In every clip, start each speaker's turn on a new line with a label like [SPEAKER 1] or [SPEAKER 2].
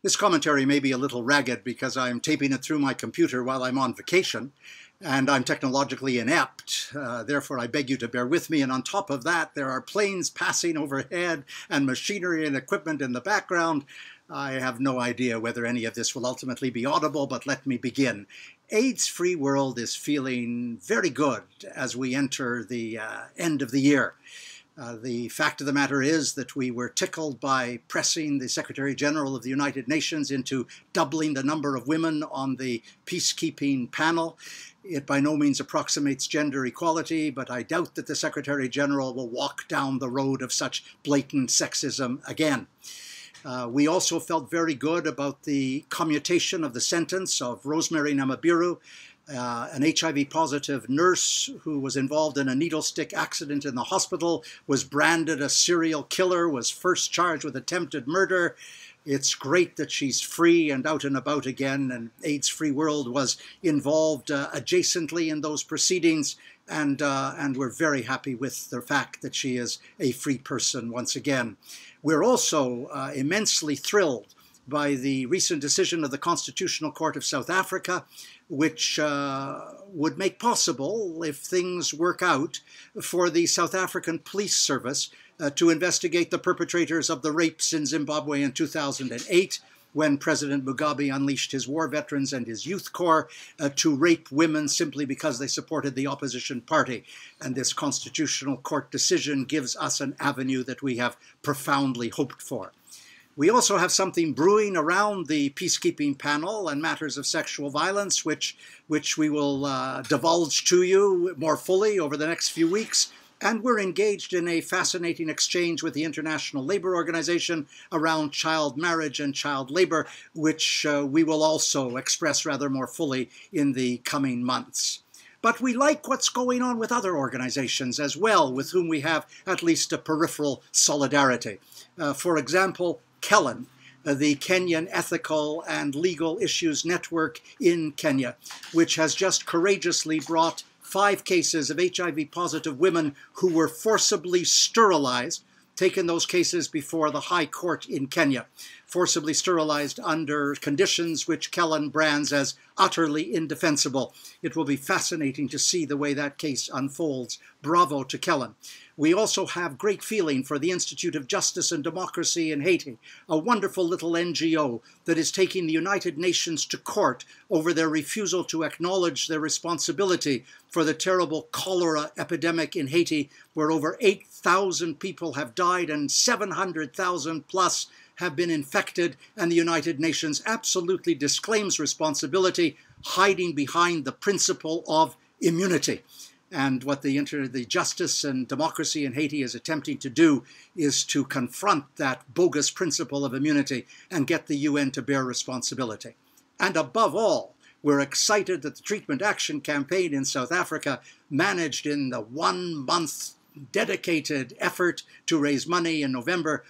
[SPEAKER 1] This commentary may be a little ragged because I'm taping it through my computer while I'm on vacation, and I'm technologically inept. Therefore, I beg you to bear with me. And on top of that, there are planes passing overhead and machinery and equipment in the background. I have no idea whether any of this will ultimately be audible, but let me begin. AIDS-free world is feeling very good as we enter the end of the year. The fact of the matter is that we were tickled by pressing the Secretary General of the United Nations into doubling the number of women on the peacekeeping panel. It by no means approximates gender equality, but I doubt that the Secretary General will walk down the road of such blatant sexism again. We also felt very good about the commutation of the sentence of Rosemary Namabiru, an HIV-positive nurse who was involved in a needle stick accident in the hospital, was branded a serial killer, was first charged with attempted murder. It's great that she's free and out and about again, and AIDS-free world was involved adjacently in those proceedings, and we're very happy with the fact that she is a free person once again. We're also immensely thrilled by the recent decision of the Constitutional Court of South Africa, which would make possible, if things work out, for the South African Police Service to investigate the perpetrators of the rapes in Zimbabwe in 2008, when President Mugabe unleashed his war veterans and his youth corps to rape women simply because they supported the opposition party. And this Constitutional Court decision gives us an avenue that we have profoundly hoped for. We also have something brewing around the peacekeeping panel and matters of sexual violence, which we will divulge to you more fully over the next few weeks. And we're engaged in a fascinating exchange with the International Labour Organization around child marriage and child labor, which we will also express rather more fully in the coming months. But we like what's going on with other organizations as well, with whom we have at least a peripheral solidarity. For example, Kellen, the Kenyan Ethical and Legal Issues Network in Kenya, which has just courageously brought 5 cases of HIV-positive women who were forcibly sterilized, taken those cases before the High Court in Kenya, forcibly sterilized under conditions which Kellen brands as utterly indefensible. It will be fascinating to see the way that case unfolds. Bravo to Kellen. We also have great feeling for the Institute of Justice and Democracy in Haiti, a wonderful little NGO that is taking the United Nations to court over their refusal to acknowledge their responsibility for the terrible cholera epidemic in Haiti, where over 8,000 people have died and 700,000 plus have been infected, and the United Nations absolutely disclaims responsibility, hiding behind the principle of immunity. And what the Justice and Democracy in Haiti is attempting to do is to confront that bogus principle of immunity and get the UN to bear responsibility. And above all, we're excited that the Treatment Action Campaign in South Africa managed in the 1-month dedicated effort to raise money in November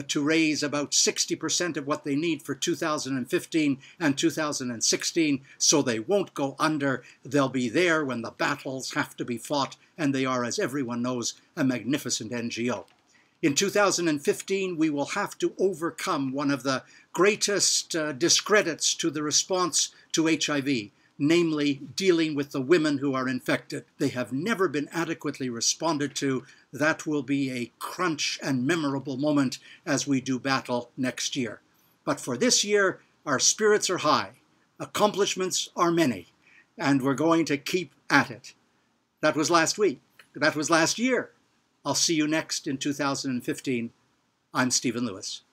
[SPEAKER 1] to raise about 60% of what they need for 2015 and 2016, so they won't go under. They'll be there when the battles have to be fought, and they are, as everyone knows, a magnificent NGO. In 2015, we will have to overcome one of the greatest discredits to the response to HIV, namely dealing with the women who are infected. They have never been adequately responded to. That will be a crunch and memorable moment as we do battle next year. But for this year, our spirits are high, accomplishments are many, and we're going to keep at it. That was last week. That was last year. I'll see you next in 2015. I'm Stephen Lewis.